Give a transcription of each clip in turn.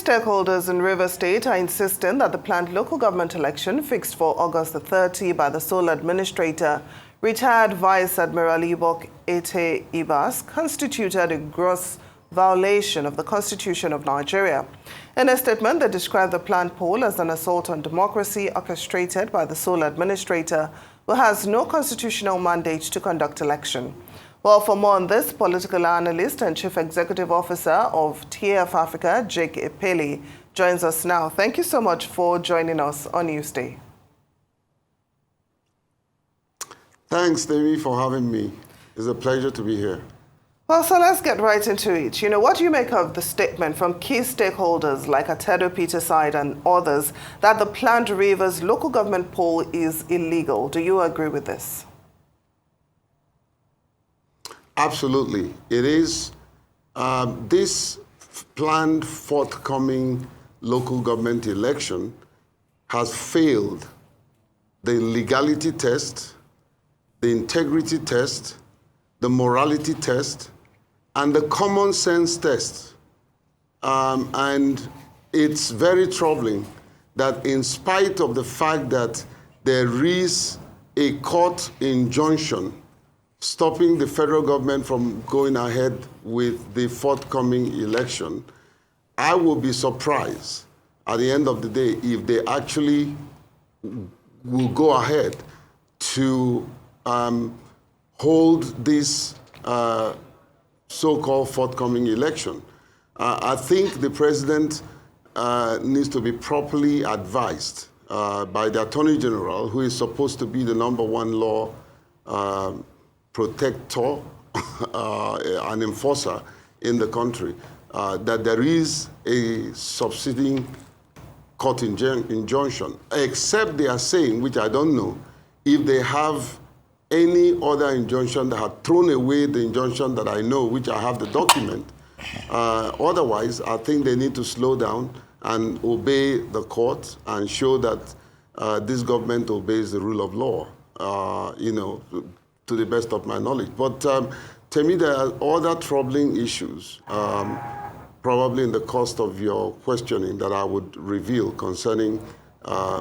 stakeholders in Rivers State are insisting that the planned local government election fixed for August the 30 by the sole administrator, retired Vice Admiral Ibok Ete Ibas, constituted a gross violation of the Constitution of Nigeria. In a statement, they described the planned poll as an assault on democracy orchestrated by the sole administrator, who has no constitutional mandate to conduct election. Well, for more on this, political analyst and Chief Executive Officer of TAF Africa, Jake Epelle, joins us now. Thank you so much for joining us on Newsday. Thanks, Davey, for having me. It's a pleasure to be here. Well, so let's get right into it. What do you make of the statement from key stakeholders like Atedo Peterside and others that the planned Rivers local government poll is illegal? Do you agree with this? Absolutely. It is. This planned forthcoming local government election has failed the legality test, the integrity test, the morality test, and the common sense test. And it's very troubling that in spite of the fact that there is a court injunction stopping the federal government from going ahead with the forthcoming election, I will be surprised at the end of the day if they actually will go ahead to hold this so-called forthcoming election. I think the president needs to be properly advised by the Attorney General, who is supposed to be the #1 law protector and enforcer in the country, that there is a subsiding court injunction, except they are saying, which I don't know, if they have any other injunction that had thrown away the injunction that I know, which I have the document. Otherwise, I think they need to slow down and obey the court and show that this government obeys the rule of law, to the best of my knowledge. But to me, there are other troubling issues, probably in the course of your questioning, that I would reveal concerning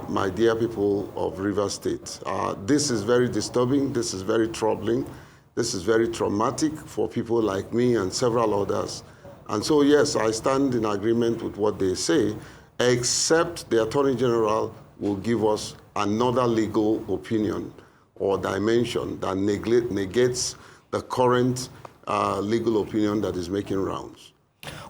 my dear people of Rivers State. This is very disturbing. This is very troubling. This is very traumatic for people like me and several others. And so, yes, I stand in agreement with what they say, except the Attorney General will give us another legal opinion or dimension that negates the current legal opinion that is making rounds.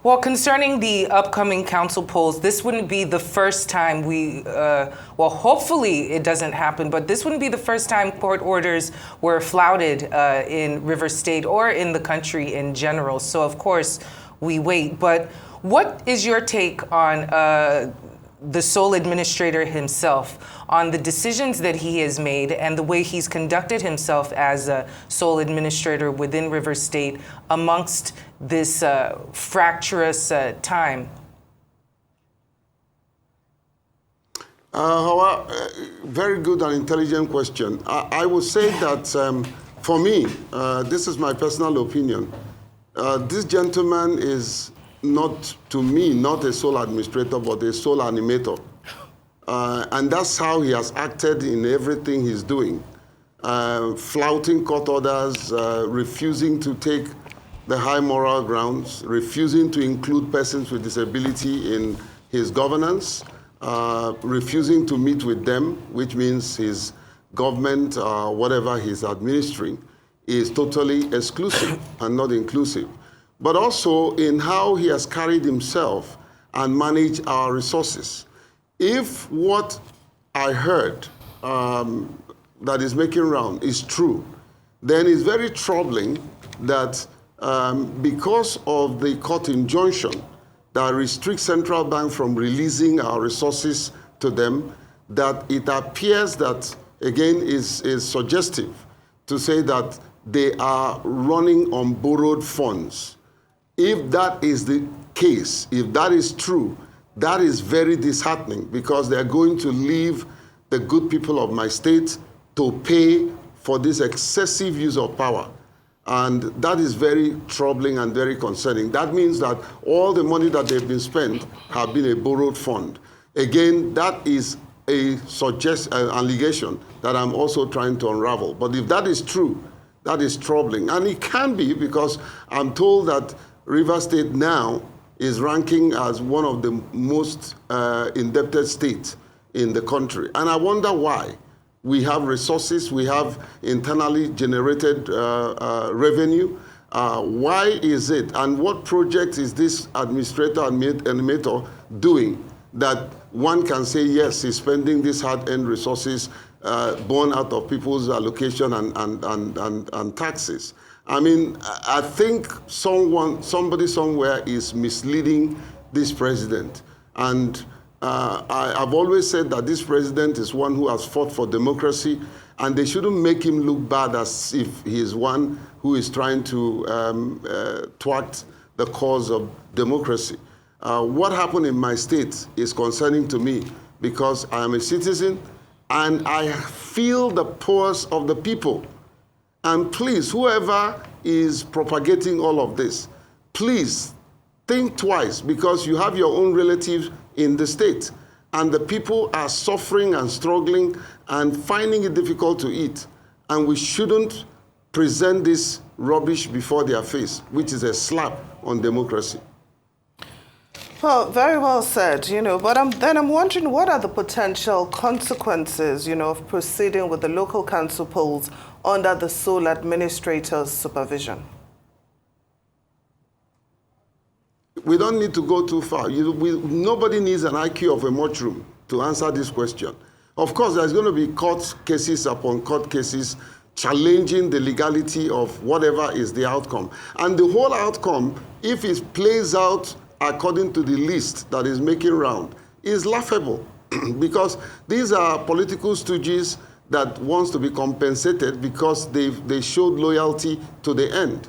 Well, concerning the upcoming council polls, this wouldn't be the first time well, hopefully it doesn't happen, but this wouldn't be the first time court orders were flouted in Rivers State or in the country in general. So, of course, we wait. But what is your take on the sole administrator himself, on the decisions that he has made and the way he's conducted himself as a sole administrator within Rivers State amongst this fractious time? Very good and intelligent question. I would say that for me, this is my personal opinion, this gentleman is not, to me, not a sole administrator, but a sole animator. And that's how he has acted in everything he's doing. Flouting court orders, refusing to take the high moral grounds, refusing to include persons with disability in his governance, refusing to meet with them, which means his government, whatever he's administering, is totally exclusive and not inclusive. But also in how he has carried himself and managed our resources. If what I heard that is making round is true, then it's very troubling that because of the court injunction that restricts central bank from releasing our resources to them, that it appears that, again, is suggestive to say that they are running on borrowed funds. If that is the case, if that is true, that is very disheartening, because they're going to leave the good people of my state to pay for this excessive use of power. And that is very troubling and very concerning. That means that all the money that they've been spent have been a borrowed fund. Again, that is a allegation that I'm also trying to unravel. But if that is true, that is troubling. And it can be, because I'm told that Rivers State now is ranking as one of the most indebted states in the country. And I wonder why. We have resources, we have internally generated revenue. Why is it, and what project is this animator doing that one can say, yes, he's spending these hard-earned resources born out of people's allocation and taxes? I mean, I think somebody somewhere is misleading this president. And I've always said that this president is one who has fought for democracy, and they shouldn't make him look bad as if he is one who is trying to thwart the cause of democracy. What happened in my state is concerning to me, because I am a citizen and I feel the pulse of the people. And please, whoever is propagating all of this, please think twice, because you have your own relatives in the state, and the people are suffering and struggling and finding it difficult to eat. And we shouldn't present this rubbish before their face, which is a slap on democracy. Well, very well said, but I'm wondering, what are the potential consequences, of proceeding with the local council polls under the sole administrator's supervision? We don't need to go too far. Nobody needs an IQ of a mushroom to answer this question. Of course, there's going to be court cases upon court cases challenging the legality of whatever is the outcome. And the whole outcome, if it plays out according to the list that is making round, is laughable. Because these are political stooges that wants to be compensated because they showed loyalty to the end.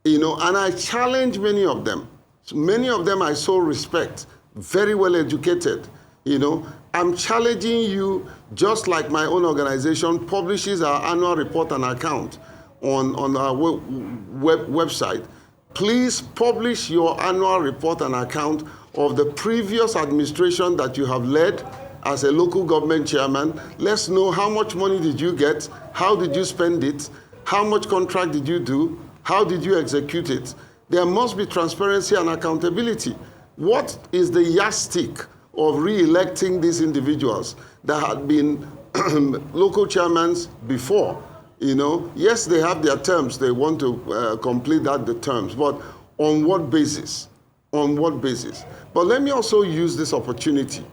And I challenge many of them. Many of them I so respect, very well educated. I'm challenging you, just like my own organization publishes our annual report and account on our website. Please publish your annual report and account of the previous administration that you have led as a local government chairman. Let's know, how much money did you get? How did you spend it? How much contract did you do? How did you execute it? There must be transparency and accountability. What is the yardstick of re-electing these individuals that had been local chairmen before? Yes, they have their terms. They want to complete the terms. But on what basis? On what basis? But let me also use this opportunity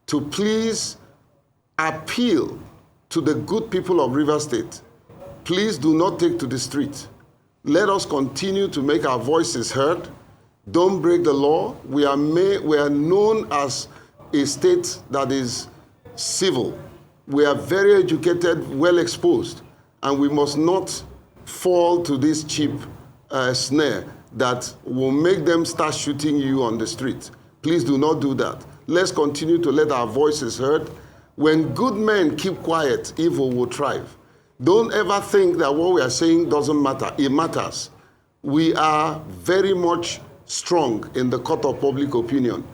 to please appeal to the good people of Rivers State. Please do not take to the street. Let us continue to make our voices heard. Don't break the law. We are known as a state that is civil. We are very educated, well exposed, and we must not fall to this cheap snare that will make them start shooting you on the street. Please do not do that. Let's continue to let our voices heard. When good men keep quiet, evil will thrive. Don't ever think that what we are saying doesn't matter. It matters. We are very much strong in the court of public opinion.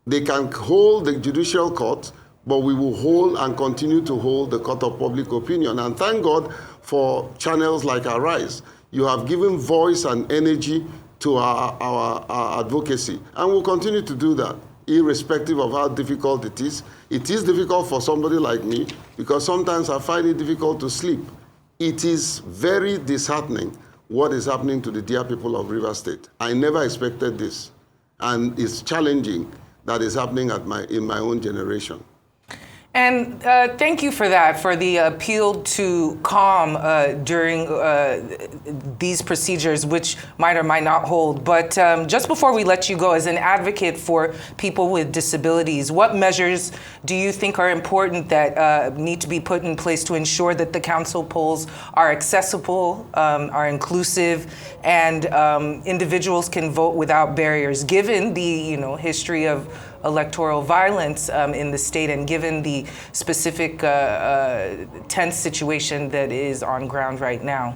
They can hold the judicial court, but we will hold and continue to hold the court of public opinion. And thank God for channels like Arise. You have given voice and energy to our advocacy, and we'll continue to do that, irrespective of how difficult it is. It is difficult for somebody like me, because sometimes I find it difficult to sleep. It is very disheartening what is happening to the dear people of Rivers State. I never expected this, and it's challenging that is happening in my own generation. And thank you for that, for the appeal to calm during these procedures, which might or might not hold. But just before we let you go, as an advocate for people with disabilities, what measures do you think are important that need to be put in place to ensure that the council polls are accessible, are inclusive, and individuals can vote without barriers, given the history of electoral violence in the state, and given the specific tense situation that is on ground right now?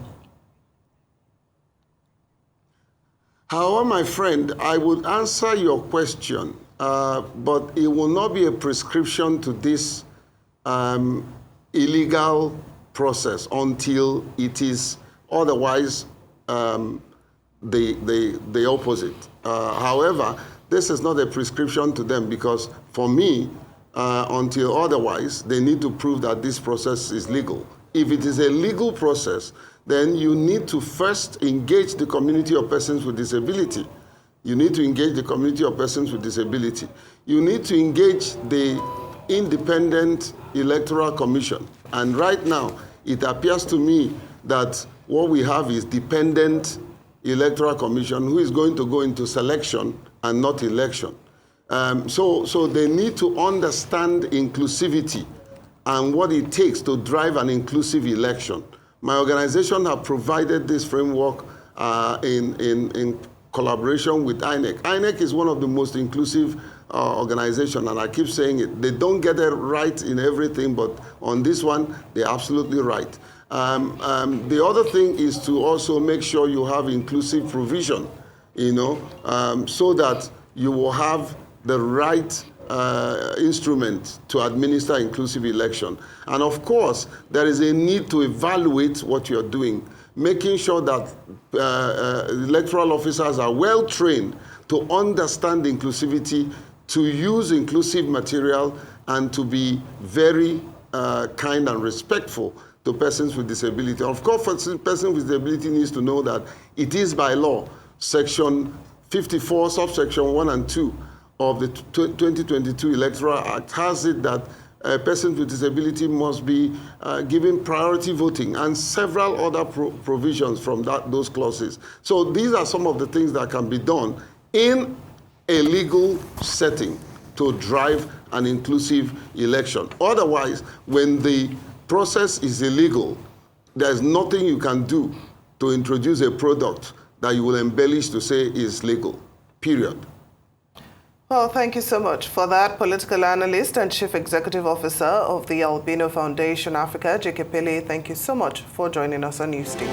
However, my friend, I would answer your question, but it will not be a prescription to this illegal process until it is otherwise the opposite. However, this is not a prescription to them because for me, until otherwise, they need to prove that this process is legal. If it is a legal process, then you need to first engage the community of persons with disability. You need to engage the community of persons with disability. You need to engage the Independent Electoral Commission. And right now, it appears to me that what we have is Dependent Electoral Commission who is going to go into selection and not election. So they need to understand inclusivity and what it takes to drive an inclusive election. My organization have provided this framework in collaboration with INEC. INEC is one of the most inclusive organizations, and I keep saying it. They don't get it right in everything, but on this one, they're absolutely right. The other thing is to also make sure you have inclusive provision, so that you will have the right instrument to administer inclusive election. And of course, there is a need to evaluate what you're doing, making sure that electoral officers are well trained to understand inclusivity, to use inclusive material, and to be very kind and respectful to persons with disability. Of course, person with disability needs to know that it is by law, Section 54, subsection 1 and 2 of the 2022 Electoral Act has it that persons with disability must be given priority voting and several other provisions from those clauses. So these are some of the things that can be done in a legal setting to drive an inclusive election. Otherwise, when the process is illegal, there's nothing you can do to introduce a product that you will embellish to say is legal, period. Well, thank you so much for that. Political analyst and Chief Executive Officer of the Albino Foundation Africa, Epelle, thank you so much for joining us on News Team.